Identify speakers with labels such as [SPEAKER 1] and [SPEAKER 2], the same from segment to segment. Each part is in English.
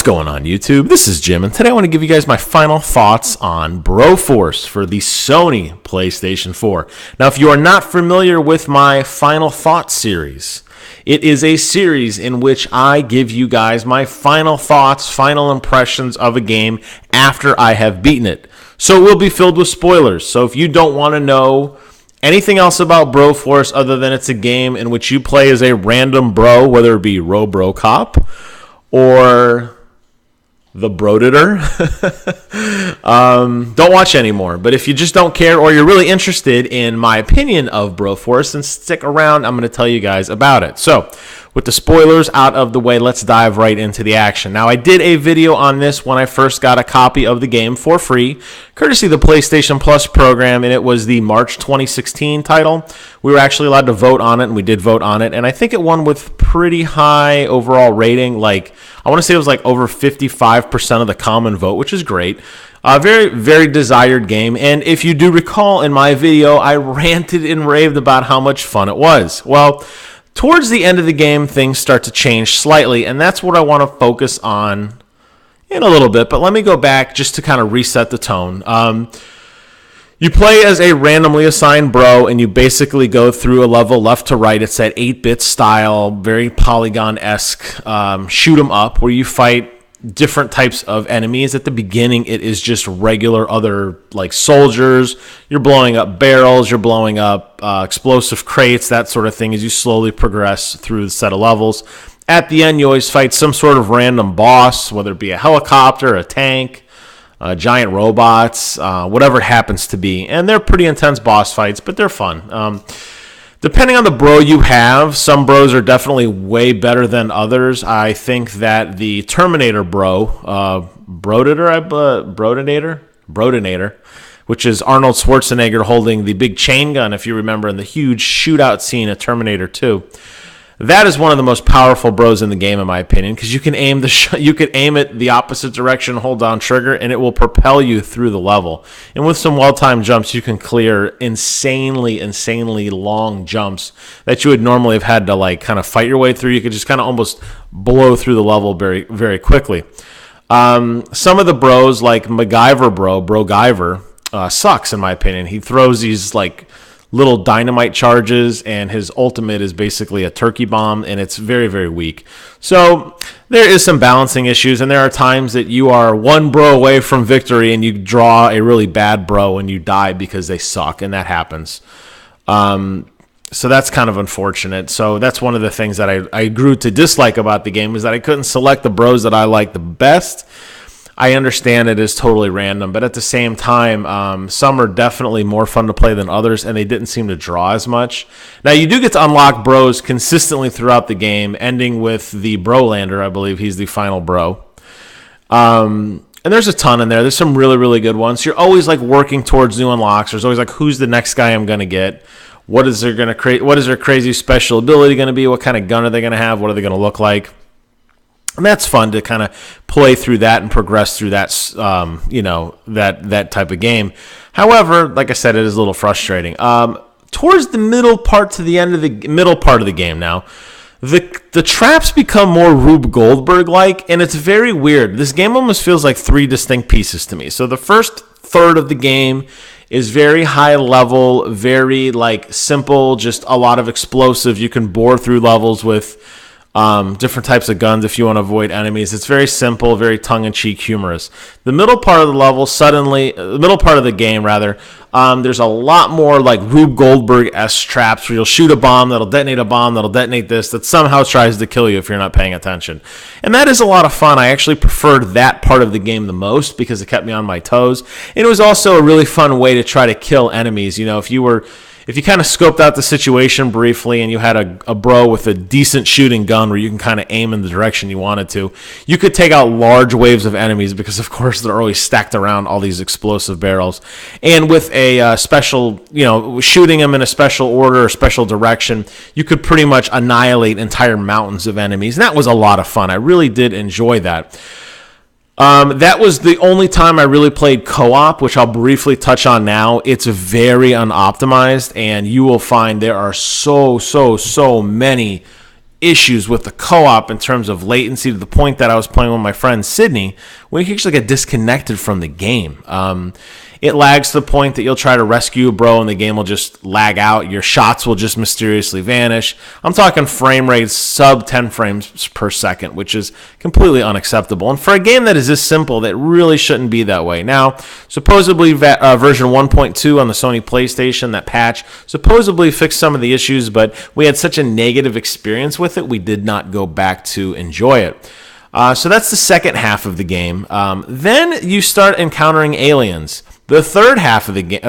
[SPEAKER 1] going on, YouTube? This is Jim, and today I want to give you guys my final thoughts on Broforce for the Sony PlayStation 4. Now, if you are not familiar with my Final Thoughts series, it is a series in which I give you guys my final thoughts, final impressions of a game after I have beaten it. So it will be filled with spoilers. So if you don't want to know anything else about Broforce other than it's a game in which you play as a random bro, whether it be Robocop or the Broditor, don't watch anymore. But if you just don't care or you're really interested in my opinion of Broforce, then stick around. I'm going to tell you guys about it. So with the spoilers out of the way, let's dive right into the action. Now, I did a video on this when I first got a copy of the game for free, courtesy of the PlayStation Plus program, and it was the March 2016 title. We were actually allowed to vote on it, and we did vote on it, and I think it won with pretty high overall rating. Like, I want to say it was like over 55% of the common vote, which is great. A very, very desired game, and if you do recall in my video, I ranted and raved about how much fun it was. Well, towards the end of the game, things start to change slightly, and that's what I want to focus on in a little bit. But let me go back just to kind of reset the tone. You play as a randomly assigned bro, and you basically go through a level left to right. It's that 8-bit style, very Polygon-esque shoot 'em up, where you fight different types of enemies. At the beginning, it is just regular other like soldiers. You're blowing up barrels, you're blowing up explosive crates, that sort of thing, as you slowly progress through the set of levels. At the end, you always fight some sort of random boss, whether it be a helicopter, a tank, giant robots, whatever it happens to be. And they're pretty intense boss fights, but they're fun. Depending on the bro you have, some bros are definitely way better than others. I think that the Terminator bro, Brodinator, which is Arnold Schwarzenegger holding the big chain gun, if you remember, in the huge shootout scene of Terminator 2. That is one of the most powerful bros in the game, in my opinion, because you can aim you could aim it the opposite direction, hold down trigger, and it will propel you through the level. And with some well-timed jumps, you can clear insanely long jumps that you would normally have had to like kind of fight your way through. You could just kind of almost blow through the level very, very quickly. Some of the bros, like Broguyver, sucks in my opinion. He throws these like little dynamite charges, and his ultimate is basically a turkey bomb, and it's very, very weak. So there is some balancing issues, and there are times that you are one bro away from victory, and you draw a really bad bro, and you die because they suck, and that happens. So that's kind of unfortunate. So that's one of the things that I grew to dislike about the game, is that I couldn't select the bros that I like the best. I understand it is totally random, but at the same time, some are definitely more fun to play than others, and they didn't seem to draw as much. Now, you do get to unlock bros consistently throughout the game, ending with the Brolander. I believe he's the final bro. And there's a ton in there. There's some really, really good ones. You're always like working towards new unlocks. There's always like, who's the next guy I'm going to get? What is their crazy special ability going to be? What kind of gun are they going to have? What are they going to look like? And that's fun to kind of play through that and progress through that, that type of game. However, like I said, it is a little frustrating. Towards the middle part to the end of the middle part of the game now, the traps become more Rube Goldberg-like, and it's very weird. This game almost feels like three distinct pieces to me. So the first third of the game is very high level, very like simple, just a lot of explosives. You can bore through levels with different types of guns if you want to avoid enemies. It's very simple, very tongue-in-cheek, humorous. The middle part of the game, there's a lot more like Rube Goldberg-esque traps where you'll shoot a bomb that'll detonate this, that somehow tries to kill you if you're not paying attention. And that is a lot of fun. I actually preferred that part of the game the most because it kept me on my toes. And it was also a really fun way to try to kill enemies. You know, if you kind of scoped out the situation briefly and you had a bro with a decent shooting gun where you can kind of aim in the direction you wanted to, you could take out large waves of enemies because, of course, they're always stacked around all these explosive barrels. And with a special, shooting them in a special order or special direction, you could pretty much annihilate entire mountains of enemies. And that was a lot of fun. I really did enjoy that. That was the only time I really played co-op, which I'll briefly touch on now. It's very unoptimized, and you will find there are so many issues with the co-op in terms of latency, to the point that I was playing with my friend Sydney, where you can actually get disconnected from the game. It lags to the point that you'll try to rescue a bro and the game will just lag out. Your shots will just mysteriously vanish. I'm talking frame rates sub 10 frames per second, which is completely unacceptable. And for a game that is this simple, that really shouldn't be that way. Now, supposedly version 1.2 on the Sony PlayStation, that patch, supposedly fixed some of the issues, but we had such a negative experience with it, we did not go back to enjoy it. So that's the second half of the game. Then you start encountering aliens. The third half of the game,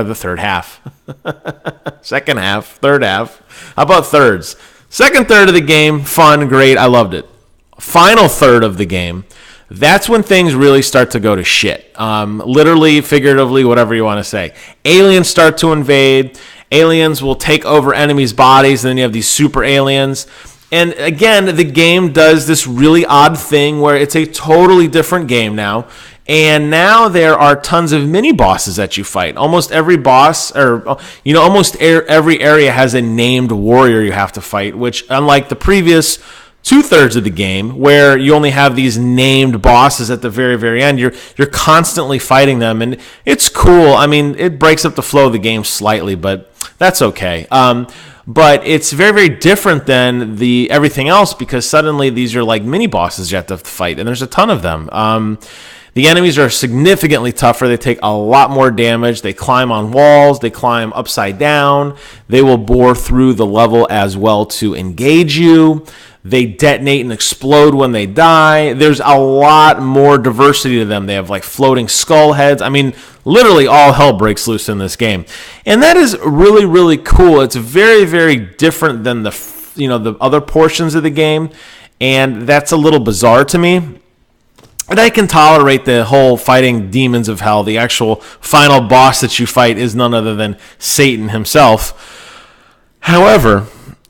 [SPEAKER 1] second half, third half. How about thirds? Second third of the game, fun, great, I loved it. Final third of the game, that's when things really start to go to shit. Literally, figuratively, whatever you want to say. Aliens start to invade. Aliens will take over enemies' bodies, and then you have these super aliens. And again, the game does this really odd thing where it's a totally different game now. And now there are tons of mini bosses that you fight. Almost every boss, or almost every area has a named warrior you have to fight, which, unlike the previous 2/3 of the game, where you only have these named bosses at the very, very end, you're constantly fighting them, and it's cool. I mean, it breaks up the flow of the game slightly, but that's okay. But it's very, very different than everything else, because suddenly these are like mini bosses you have to fight, and there's a ton of them. The enemies are significantly tougher. They take a lot more damage. They climb on walls. They climb upside down. They will bore through the level as well to engage you. They detonate and explode when they die. There's a lot more diversity to them. They have like floating skull heads. I mean, literally all hell breaks loose in this game. And that is really, really cool. It's very, very different than the other portions of the game. And that's a little bizarre to me. And I can tolerate the whole fighting demons of hell. The actual final boss that you fight is none other than Satan himself. However,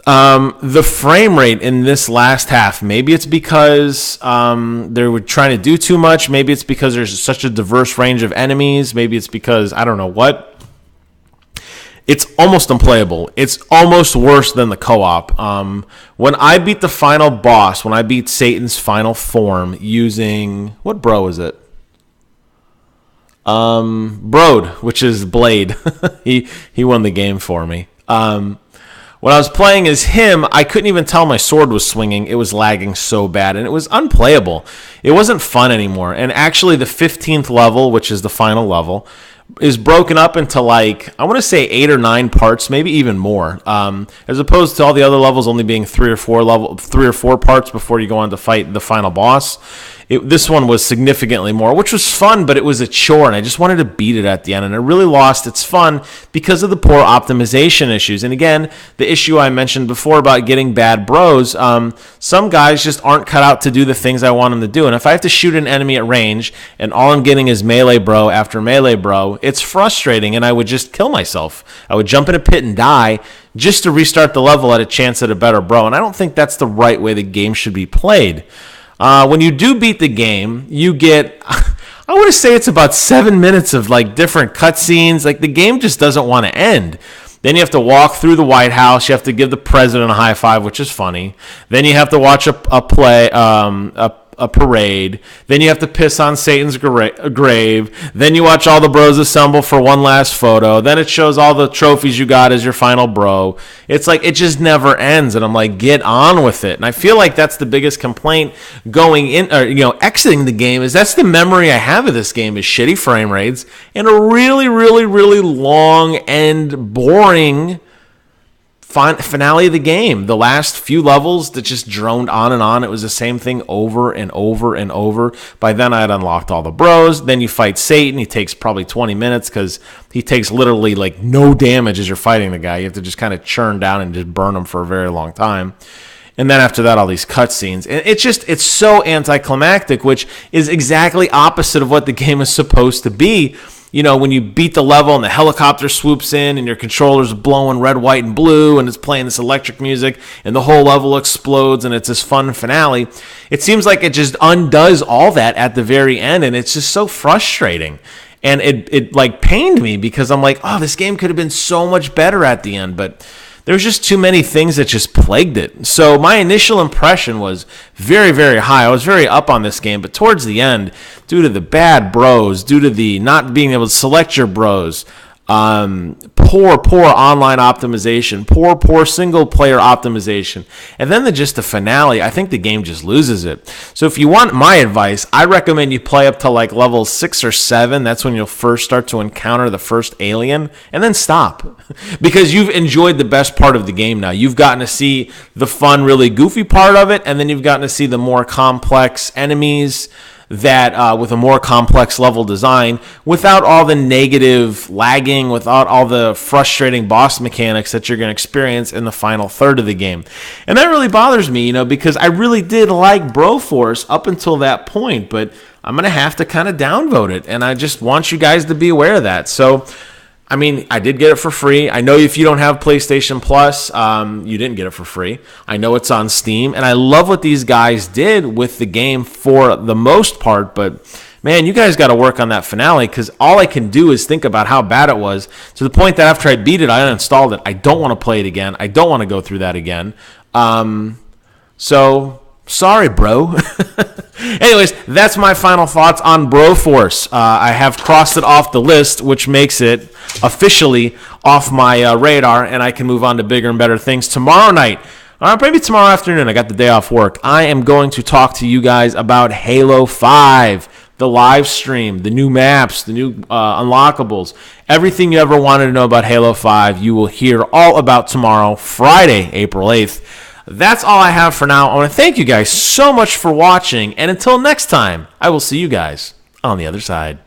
[SPEAKER 1] the frame rate in this last half, maybe it's because they were trying to do too much. Maybe it's because there's such a diverse range of enemies. Maybe it's because, I don't know what. It's almost unplayable. It's almost worse than the co-op. When I beat the final boss, when I beat Satan's final form using, what bro is it? Brode, which is Blade. he won the game for me. When I was playing as him, I couldn't even tell my sword was swinging. It was lagging so bad, and it was unplayable. It wasn't fun anymore. And actually, the 15th level, which is the final level, is broken up into like, I want to say 8 or 9 parts, maybe even more. As opposed to all the other levels only being 3 or 4 parts before you go on to fight the final boss. This one was significantly more, which was fun, but it was a chore, and I just wanted to beat it at the end, and it really lost its fun because of the poor optimization issues. And again, the issue I mentioned before about getting bad bros, some guys just aren't cut out to do the things I want them to do, and if I have to shoot an enemy at range, and all I'm getting is melee bro after melee bro, it's frustrating, and I would just kill myself. I would jump in a pit and die just to restart the level at a chance at a better bro, and I don't think that's the right way the game should be played. When you do beat the game, you get, I want to say it's about 7 minutes of like different cutscenes. Like the game just doesn't want to end. Then you have to walk through the White House. You have to give the president a high five, which is funny. Then you have to watch a parade. Then you have to piss on Satan's grave. Then you watch all the bros assemble for one last photo. Then it shows all the trophies you got as your final bro. It's like it just never ends, and I'm like, get on with it. And I feel like that's the biggest complaint going in, or exiting the game, is that's the memory I have of this game is shitty frame rates and a really, really, really long and boring finale of the game. The last few levels that just droned on and on. It was the same thing over and over and over. By then I had unlocked all the bros. Then you fight Satan. He takes probably 20 minutes because he takes literally like no damage as you're fighting the guy. You have to just kind of churn down and just burn him for a very long time. And then after that, all these cutscenes. And it's so anticlimactic, which is exactly opposite of what the game is supposed to be. When you beat the level and the helicopter swoops in and your controller's blowing red, white, and blue and it's playing this electric music and the whole level explodes and it's this fun finale, it seems like it just undoes all that at the very end, and it's just so frustrating. And it like pained me because I'm like, oh, this game could have been so much better at the end, but there's just too many things that just plagued it. So my initial impression was very, very high. I was very up on this game, but towards the end, due to the bad bros, due to the not being able to select your bros, poor online optimization, poor single player optimization, and then the finale, I think the game just loses it. So if you want my advice, I recommend you play up to like level 6 or 7. That's when you'll first start to encounter the first alien, and then stop, because you've enjoyed the best part of the game now. You've gotten to see the fun, really goofy part of it, and then you've gotten to see the more complex enemies that with a more complex level design, without all the negative lagging, without all the frustrating boss mechanics that you're going to experience in the final third of the game. And that really bothers me, because I really did like Broforce up until that point, but I'm going to have to kind of downvote it, and I just want you guys to be aware of that. So, I mean, I did get it for free. I know if you don't have PlayStation Plus, you didn't get it for free. I know it's on Steam, and I love what these guys did with the game for the most part, but man, you guys got to work on that finale, because all I can do is think about how bad it was, to the point that after I beat it, I uninstalled it. I don't want to play it again. I don't want to go through that again. So, sorry, bro. Anyways, that's my final thoughts on Broforce. I have crossed it off the list, which makes it officially off my radar, and I can move on to bigger and better things tomorrow night. Maybe tomorrow afternoon. I got the day off work. I am going to talk to you guys about Halo 5, the live stream, the new maps, the new unlockables, everything you ever wanted to know about Halo 5, you will hear all about tomorrow, Friday, April 8th. That's all I have for now. I want to thank you guys so much for watching, and until next time, I will see you guys on the other side.